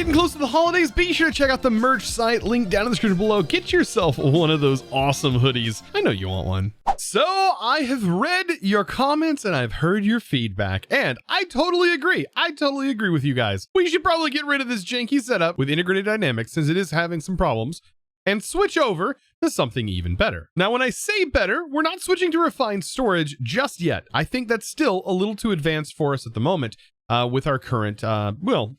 getting close to the holidays, be sure to check out the merch site, link down in the description below. Get yourself one of those awesome hoodies. I know you want one. So I have read your comments and I've heard your feedback, and I totally agree. I totally agree with you guys. We should probably get rid of this janky setup with integrated dynamics since it is having some problems, and switch over to something even better. Now, when I say better, we're not switching to refined storage just yet. I think that's still a little too advanced for us at the moment with our current,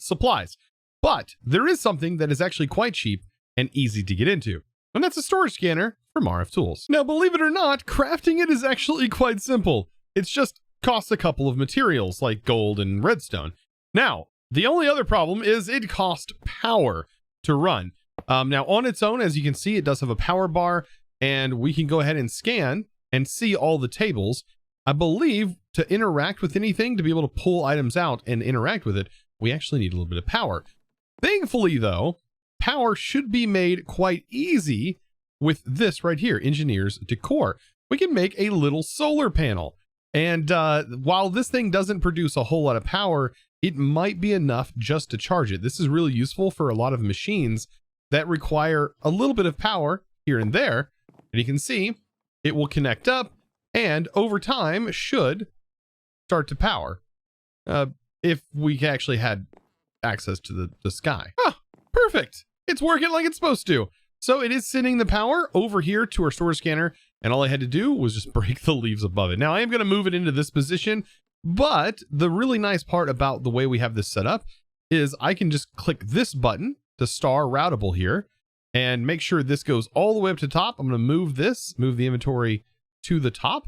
supplies. But there is something that is actually quite cheap and easy to get into, and that's a storage scanner from Rftools. Now, believe it or not, crafting it is actually quite simple. It's just costs a couple of materials like gold and redstone. Now, the only other problem is it costs power to run. Now, on its own, as you can see, it does have a power bar, and we can go ahead and scan and see all the tables. I believe to interact with anything, to be able to pull items out and interact with it, we actually need a little bit of power. Thankfully, though, power should be made quite easy with this right here, Engineer's Decor. We can make a little solar panel. And while this thing doesn't produce a whole lot of power, it might be enough just to charge it. This is really useful for a lot of machines that require a little bit of power here and there. And you can see it will connect up and over time should start to power if we actually had access to the sky. Ah, perfect. It's working like it's supposed to. So it is sending the power over here to our storage scanner, and all I had to do was just break the leaves above it. Now I am going to move it into this position, but the really nice part about the way we have this set up is I can just click this button to star routable here and make sure this goes all the way up to top. I'm going to move the inventory to the top.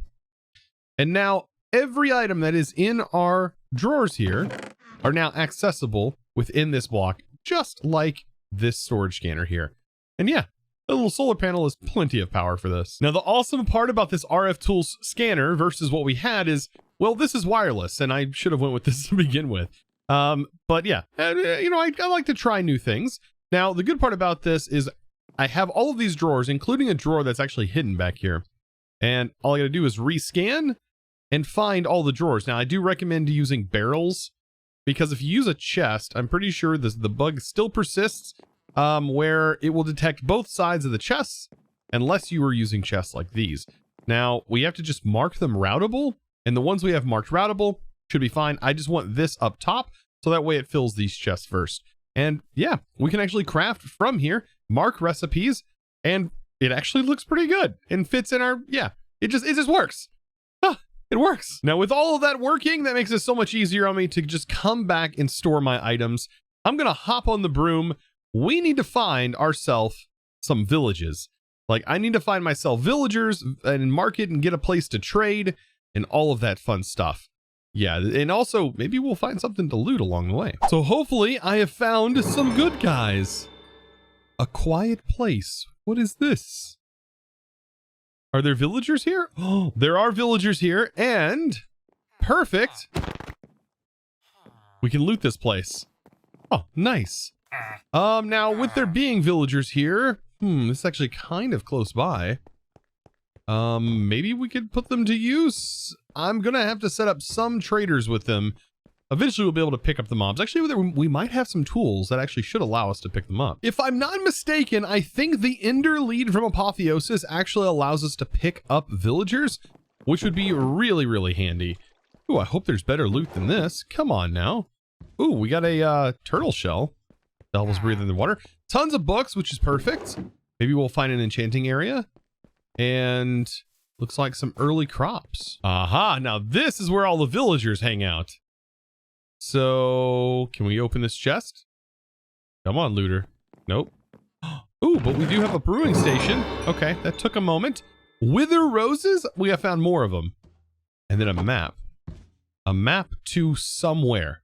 And now every item that is in our drawers here are now accessible within this block, just like this storage scanner here. And yeah, a little solar panel is plenty of power for this. Now, the awesome part about this Rftools scanner versus what we had is, well, this is wireless, and I should have went with this to begin with. But yeah, you know, I like to try new things. Now, the good part about this is I have all of these drawers, including a drawer that's actually hidden back here. And all I gotta do is rescan and find all the drawers. Now, I do recommend using barrels, because if you use a chest, I'm pretty sure the bug still persists, where it will detect both sides of the chests, unless you were using chests like these. Now, we have to just mark them routable, and the ones we have marked routable should be fine. I just want this up top, so that way it fills these chests first. And yeah, we can actually craft from here, mark recipes, and it actually looks pretty good and fits in our, yeah, it just works. It works. Now, with all of that working, that makes it so much easier on me to just come back and store my items. I'm gonna hop on the broom. We need to find ourselves some villages. Like, I need to find myself villagers and market and get a place to trade and all of that fun stuff. Yeah, and also maybe we'll find something to loot along the way. So hopefully I have found some good guys. A quiet place. What is this? Are there villagers here? Oh, there are villagers here, and perfect. We can loot this place. Oh, nice. Now with there being villagers here, this is actually kind of close by. Maybe we could put them to use. I'm gonna have to set up some traders with them. Eventually we'll be able to pick up the mobs. Actually, we might have some tools that actually should allow us to pick them up. If I'm not mistaken, I think the Ender lead from Apotheosis actually allows us to pick up villagers, which would be really, really handy. Ooh, I hope there's better loot than this. Come on now. Ooh, we got a turtle shell to help us breathe in the water. Tons of books, which is perfect. Maybe we'll find an enchanting area. And looks like some early crops. Aha, now this is where all the villagers hang out. So, can we open this chest? Come on, looter. Nope. Ooh, but we do have a brewing station. Okay, that took a moment. Wither roses? We have found more of them. And then a map. A map to somewhere.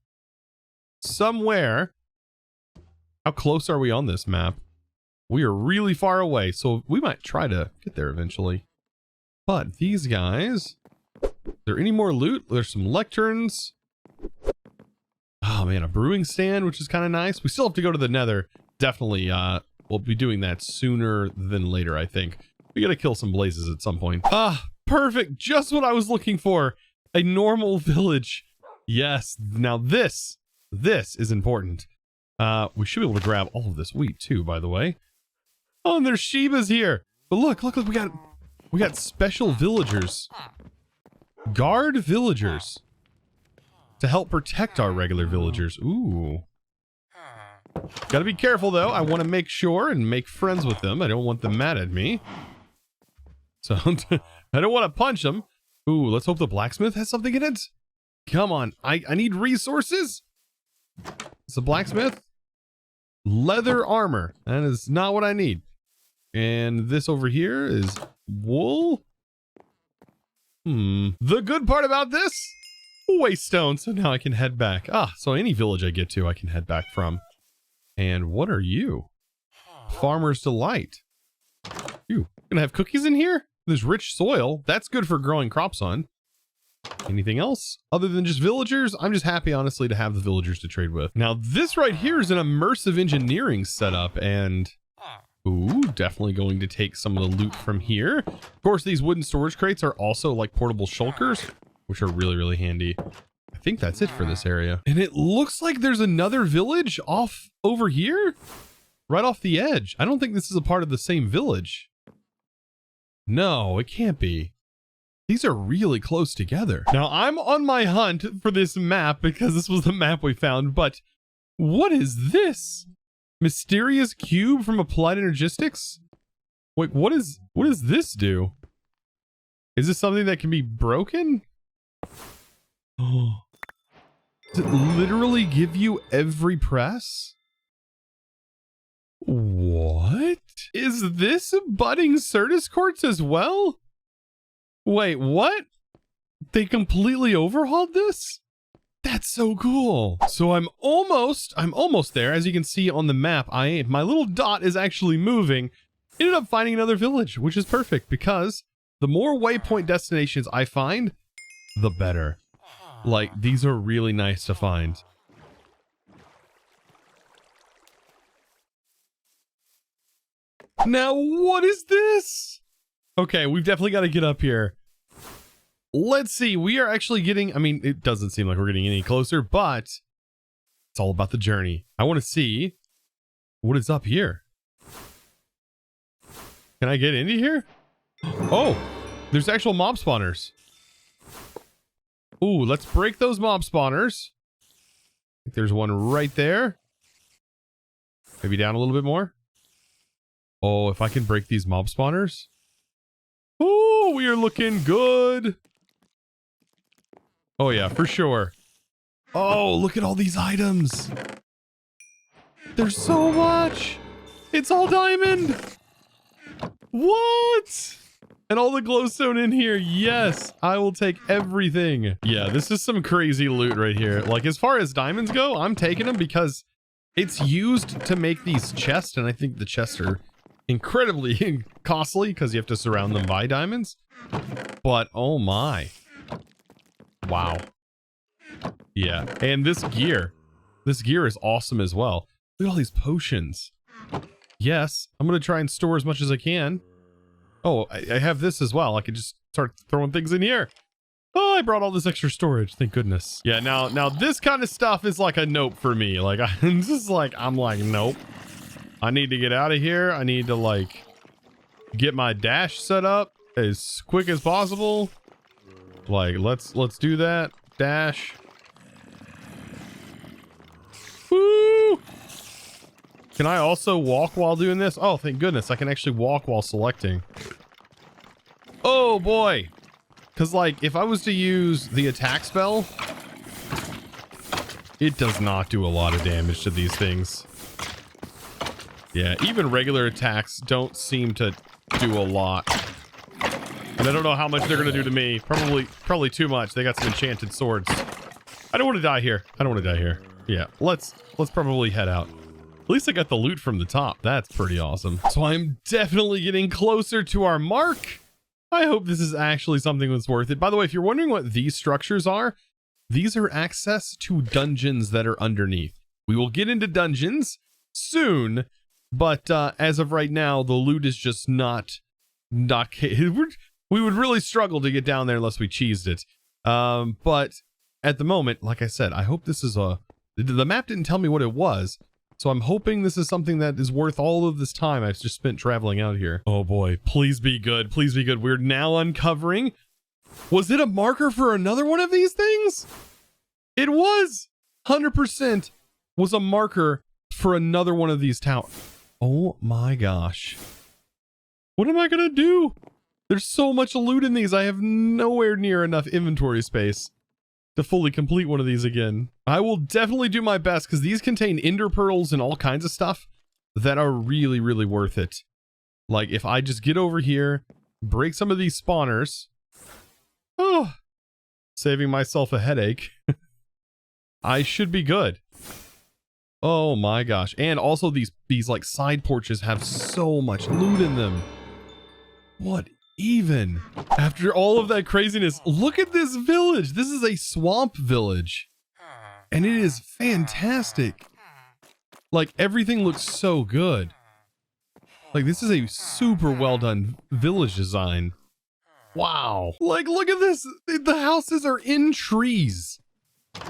Somewhere. How close are we on this map? We are really far away, so we might try to get there eventually. But these guys... Is there any more loot? There's some lecterns. Oh man, a brewing stand, which is kind of nice. We still have to go to the nether. Definitely, we'll be doing that sooner than later, I think. We gotta kill some blazes at some point. Ah, perfect. Just what I was looking for. A normal village. Yes. Now this is important. We should be able to grab all of this wheat too, by the way. Oh, and there's Shebas here. But look, we got special villagers. Guard villagers. To help protect our regular villagers. Ooh. Gotta be careful though. I want to make sure and make friends with them. I don't want them mad at me. So, I don't want to punch them. Ooh, let's hope the blacksmith has something in it. Come on, I need resources. It's a blacksmith. Leather armor. That is not what I need. And this over here is wool. The good part about this, waste stone. So now I can head back. So any village I get to, I can head back from. And what are you? Farmer's Delight. You gonna have cookies in here? There's rich soil. That's good for growing crops on. Anything else other than just villagers? I'm just happy, honestly, to have the villagers to trade with. Now, this right here is an immersive engineering setup, and ooh, definitely going to take some of the loot from here. Of course, these wooden storage crates are also like portable shulkers, which are really, really handy. I think that's it for this area. And it looks like there's another village off over here, right off the edge. I don't think this is a part of the same village. No, it can't be. These are really close together. Now, I'm on my hunt for this map because this was the map we found, but what is this? Mysterious cube from Applied Energistics? Wait, what does this do? Is this something that can be broken? Oh. Does it literally give you every press? What? Is this budding Circus quartz as well? Wait, what? They completely overhauled this? That's so cool. So I'm almost there. As you can see on the map, my little dot is actually moving. Ended up finding another village, which is perfect because the more waypoint destinations I find, the better. Like, these are really nice to find. Now, what is this? Okay, we've definitely got to get up here. Let's see. We are actually getting, I mean, it doesn't seem like we're getting any closer, but it's all about the journey. I want to see what is up here. Can I get into here? Oh, there's actual mob spawners. Ooh, let's break those mob spawners. I think there's one right there. Maybe down a little bit more. Oh, if I can break these mob spawners. Oh, we are looking good. Oh yeah, for sure. Oh, look at all these items. There's so much. It's all diamond. What? And all the glowstone in here. Yes, I will take everything. Yeah, this is some crazy loot right here. Like, as far as diamonds go, I'm taking them because it's used to make these chests, and I think the chests are incredibly costly because you have to surround them by diamonds. But oh my. Wow. Yeah, and this gear is awesome as well. Look at all these potions. Yes, I'm gonna try and store as much as I can. Oh, I have this as well. I could just start throwing things in here. Oh, I brought all this extra storage. Thank goodness. Yeah, now this kind of stuff is like a nope for me. Like, I'm like, nope. I need to get out of here. I need to, like, get my dash set up as quick as possible. Like, let's do that. Dash. Woo! Can I also walk while doing this? Oh, thank goodness. I can actually walk while selecting. Oh, boy. Because, like, if I was to use the attack spell, it does not do a lot of damage to these things. Yeah, even regular attacks don't seem to do a lot. And I don't know how much they're going to do to me. Probably too much. They got some enchanted swords. I don't want to die here. I don't want to die here. Yeah, let's probably head out. At least I got the loot from the top. That's pretty awesome. So I'm definitely getting closer to our mark. I hope this is actually something that's worth it. By the way, if you're wondering what these structures are, these are access to dungeons that are underneath. We will get into dungeons soon, but as of right now, the loot is just not we would really struggle to get down there unless we cheesed it. But at the moment, like I said, I hope this is the map didn't tell me what it was, So I'm hoping this is something that is worth all of this time I've just spent traveling out here. Oh boy, please be good. Please be good. We're now uncovering. Was it a marker for another one of these things? It was. 100% was a marker for another one of these towers. Oh my gosh. What am I gonna do? There's so much loot in these. I have nowhere near enough inventory space to fully complete one of these again. I will definitely do my best because these contain ender pearls and all kinds of stuff that are really, really worth it. Like if I just get over here, break some of these spawners. Oh, saving myself a headache. I should be good. Oh my gosh. And also these like side porches have so much loot in them. What even? After all of that craziness, look at this village. This is a swamp village. And it is fantastic. Like everything looks so good. Like this is a super well done village design. Wow. Like look at this. The houses are in trees.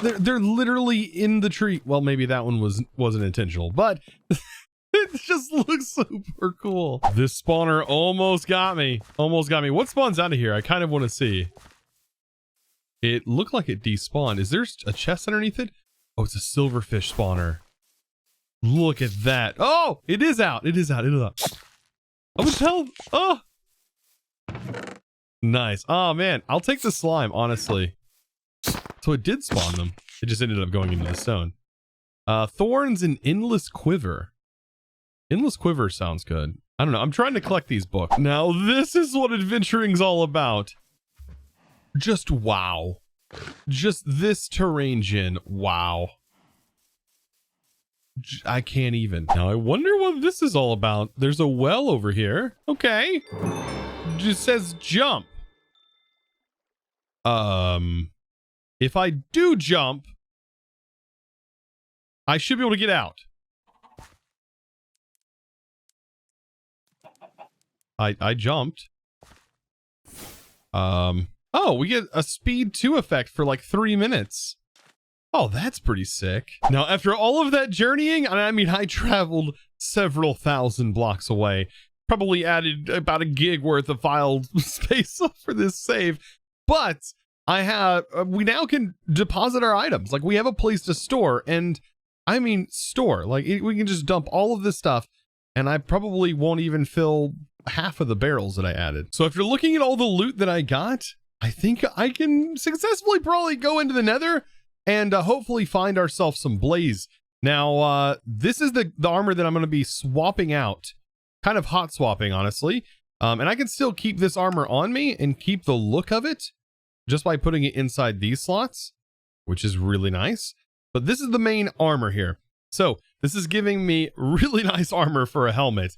They're literally in the tree. Well, maybe that one wasn't intentional, but it just looks super cool. This spawner almost got me. Almost got me. What spawns out of here? I kind of want to see. It looked like it despawned. Is there a chest underneath it? Oh, it's a silverfish spawner. Look at that. Oh, it is out. It is out. It is out. I'm gonna tell. Oh, nice. Oh man, I'll take the slime, honestly. So it did spawn them. It just ended up going into the stone. Thorns and endless quiver. Endless quiver sounds good. I don't know. I'm trying to collect these books. Now this is what adventuring's all about. Just wow. Just this terrain gen. Wow. I can't even. Now I wonder what this is all about. There's a well over here. Okay. Just says jump. If I do jump, I should be able to get out. I jumped. Oh, we get a speed 2 effect for like 3 minutes. Oh, that's pretty sick. Now, after all of that journeying, and I mean, I traveled several thousand blocks away, probably added about a gig worth of file space for this save, but we now can deposit our items. Like we have a place to store, and I mean store, like we can just dump all of this stuff, and I probably won't even fill half of the barrels that I added. So after looking at all the loot that I got, I think I can successfully probably go into the nether and hopefully find ourselves some blaze. Now, this is the armor that I'm going to be swapping out, kind of hot swapping, honestly. And I can still keep this armor on me and keep the look of it just by putting it inside these slots, which is really nice. But this is the main armor here. So this is giving me really nice armor for a helmet.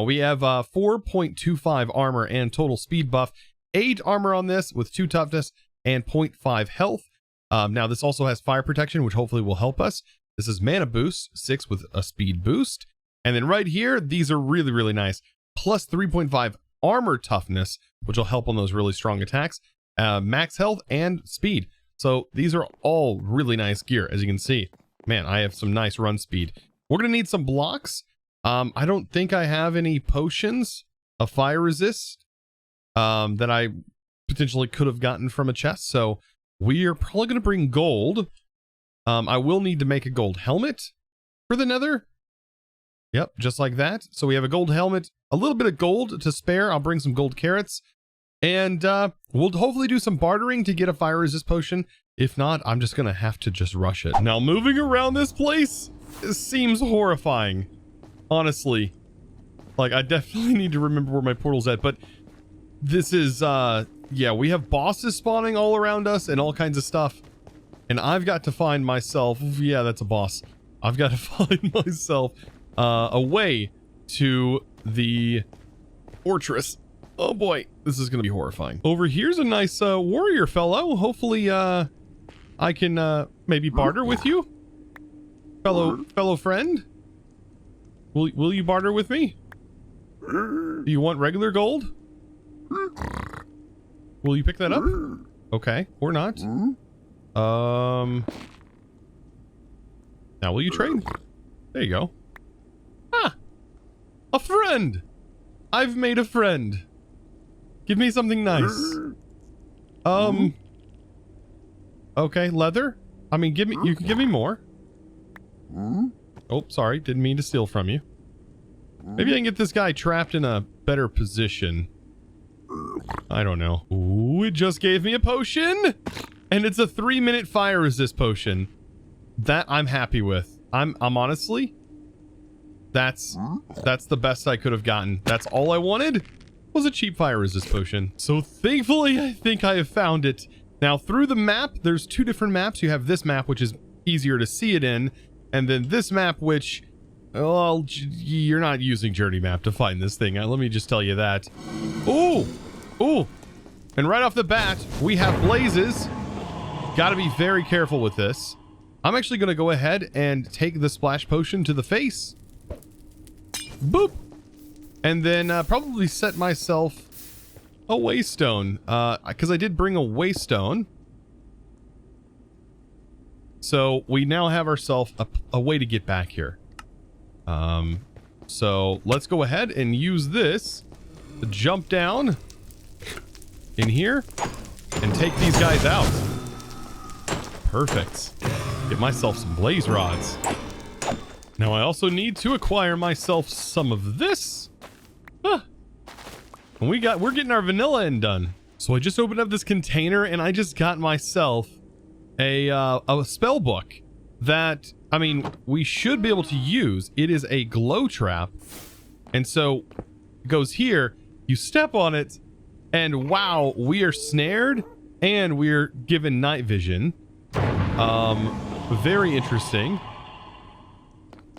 We have 4.25 armor and total speed buff, 8 armor on this with 2 toughness and 0.5 health. Now this also has fire protection, which hopefully will help us. This is mana boost, 6 with a speed boost. And then right here, these are really, really nice. Plus 3.5 armor toughness, which will help on those really strong attacks. Max health and speed. So these are all really nice gear, as you can see. Man, I have some nice run speed. We're going to need some blocks. I don't think I have any potions of fire resist that I potentially could have gotten from a chest. So we are probably going to bring gold. I will need to make a gold helmet for the nether. Yep, just like that. So we have a gold helmet, a little bit of gold to spare. I'll bring some gold carrots. And we'll hopefully do some bartering to get a fire resist potion. If not, I'm just going to have to just rush it. Now, moving around this place seems horrifying. Honestly. Like, I definitely need to remember where my portal's at. But this is, yeah, we have bosses spawning all around us and all kinds of stuff. And I've got to find myself, yeah, that's a boss. I've got to find myself a way to the fortress. Oh boy, this is going to be horrifying. Over here's a nice warrior fellow. Hopefully I can maybe barter with you. Fellow friend. Will you barter with me? Do you want regular gold? Will you pick that up? Okay, or not. Now will you trade? There you go. Ah, a friend. I've made a friend. Give me something nice. Okay, leather. I mean, give me. You can give me more. Oh, sorry, didn't mean to steal from you. Maybe I can get this guy trapped in a better position. I don't know. Ooh, it just gave me a potion, and it's a 3-minute fire resist potion. That I'm happy with. I'm honestly, that's the best I could have gotten. That's all I wanted was a cheap fire resist potion. So thankfully, I think I have found it. Now through the map, there's 2 different maps. You have this map, which is easier to see it in, and then this map, which, well, you're not using Journey Map to find this thing. Let me just tell you that. Ooh, ooh, and right off the bat, we have blazes. Got to be very careful with this. I'm actually going to go ahead and take the splash potion to the face. Boop. And then probably set myself a waystone. Because I did bring a waystone. So we now have ourselves a way to get back here. So let's go ahead and use this to jump down in here and take these guys out. Perfect. Get myself some blaze rods. Now I also need to acquire myself some of this. And we're getting our vanilla end done. So I just opened up this container and I just got myself a spell book that, I mean, we should be able to use. It is a glow trap. And so it goes here, you step on it, and wow, we are snared and we're given night vision. Very interesting.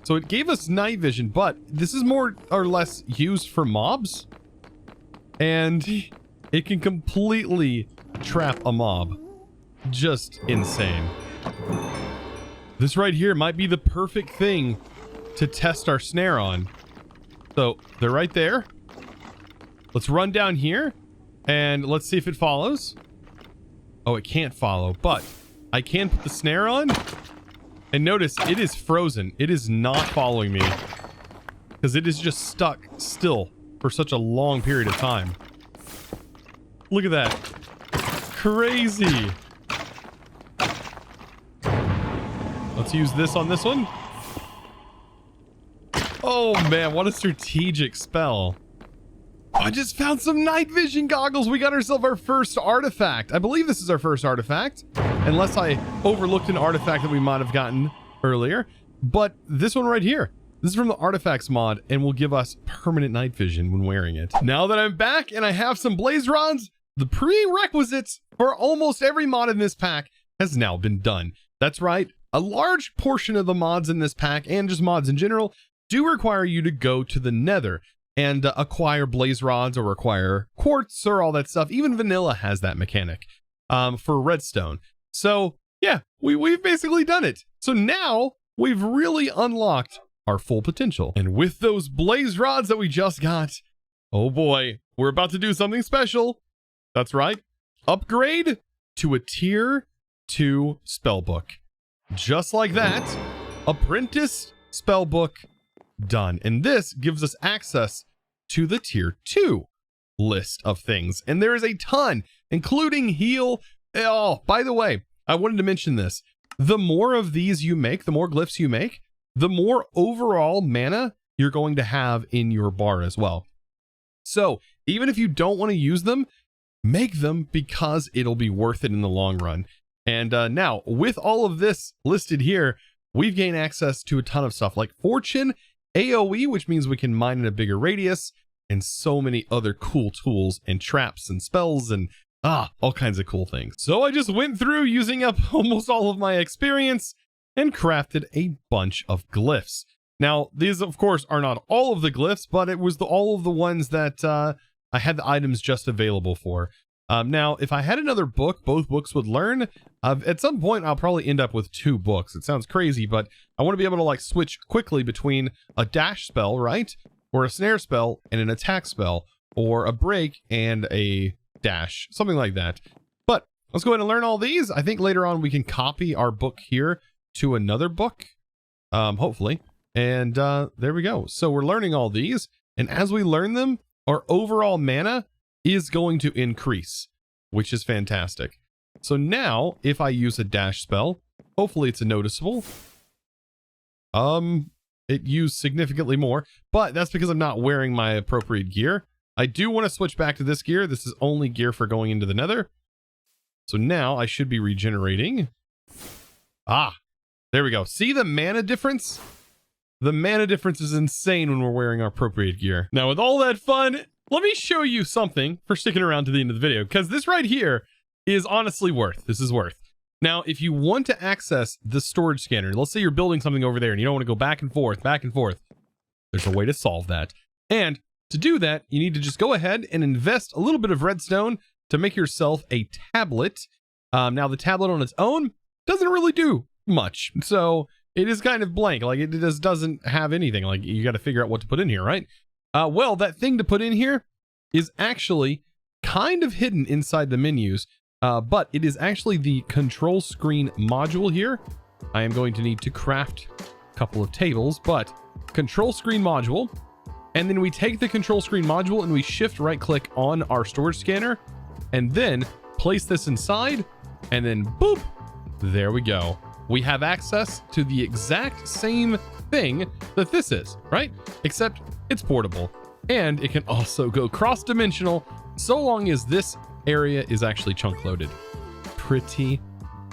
So it gave us night vision, but this is more or less used for mobs. And it can completely trap a mob. Just insane. This right here might be the perfect thing to test our snare on. So they're right there. Let's run down here and let's see if it follows. Oh, it can't follow, but I can put the snare on. And notice it is frozen. It is not following me because it is just stuck still for such a long period of time. Look at that. Crazy. Let's use this on this one. Oh man, what a strategic spell. I just found some night vision goggles. We got ourselves our first artifact. I believe this is our first artifact, unless I overlooked an artifact that we might have gotten earlier. But this one right here, this is from the artifacts mod and will give us permanent night vision when wearing it. Now that I'm back and I have some blaze rods, the prerequisites for almost every mod in this pack has now been done. That's right. A large portion of the mods in this pack, and just mods in general, do require you to go to the Nether and acquire blaze rods or acquire quartz or all that stuff. Even vanilla has that mechanic for redstone. So yeah, we've basically done it. So now we've really unlocked our full potential. And with those blaze rods that we just got, oh boy, we're about to do something special. That's right. Upgrade to a tier 2 spellbook. Just like that, apprentice spellbook done. And this gives us access to the tier 2 list of things. And there is a ton, including heal. Oh, by the way, I wanted to mention this. The more of these you make, the more glyphs you make, the more overall mana you're going to have in your bar as well. So even if you don't want to use them, make them because it'll be worth it in the long run. And now with all of this listed here, we've gained access to a ton of stuff like Fortune, AoE, which means we can mine in a bigger radius, and so many other cool tools and traps and spells and all kinds of cool things. So I just went through using up almost all of my experience and crafted a bunch of glyphs. Now, these of course are not all of the glyphs, but it was all of the ones that I had the items just available for. Now, if I had another book, both books would learn. At some point, I'll probably end up with 2 books. It sounds crazy, but I want to be able to like switch quickly between a dash spell, right? Or a snare spell and an attack spell, or a break and a dash, something like that. But let's go ahead and learn all these. I think later on we can copy our book here to another book, hopefully. And there we go. So we're learning all these. And as we learn them, our overall mana is going to increase, which is fantastic. So now if I use a dash spell, hopefully it's a noticeable. It used significantly more, but that's because I'm not wearing my appropriate gear. I do want to switch back to this gear. This is only gear for going into the nether. So now I should be regenerating. Ah, there we go. See the mana difference? The mana difference is insane when we're wearing our appropriate gear. Now with all that fun, let me show you something for sticking around to the end of the video, because this right here is honestly worth. This is worth. Now, if you want to access the storage scanner, let's say you're building something over there and you don't want to go back and forth, there's a way to solve that. And to do that, you need to just go ahead and invest a little bit of redstone to make yourself a tablet. Now, the tablet on its own doesn't really do much. So it is kind of blank. Like, it just doesn't have anything. Like, you got to figure out what to put in here, right? Well, that thing to put in here is actually kind of hidden inside the menus. But it is actually the control screen module here. I am going to need to craft a couple of tables, but control screen module. And then we take the control screen module and we shift right click on our storage scanner and then place this inside and then boop, there we go. We have access to the exact same thing that this is, right? Except it's portable and it can also go cross-dimensional so long as this area is actually chunk loaded. Pretty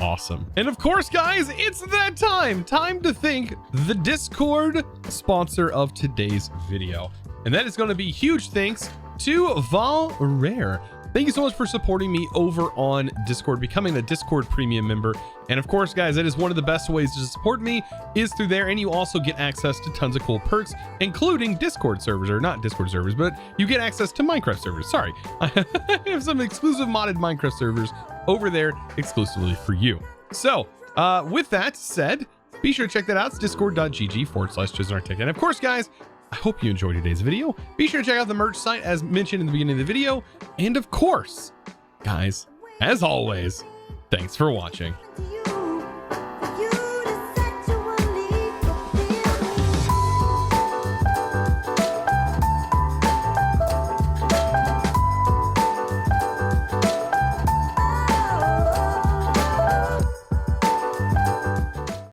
awesome. And of course, guys, it's that time to thank the Discord sponsor of today's video. And that is going to be huge thanks to Val Rare. Thank you so much for supporting me over on Discord, becoming a Discord premium member. And of course, guys, that is one of the best ways to support me is through there. And you also get access to tons of cool perks, including Discord servers, or not Discord servers, but you get access to Minecraft servers. Sorry, I have some exclusive modded Minecraft servers over there exclusively for you. So with that said, be sure to check that out. It's discord.gg/ChosenArchitect. And of course, guys, I hope you enjoyed today's video. Be sure to check out the merch site as mentioned in the beginning of the video. And of course, guys, as always, thanks for watching.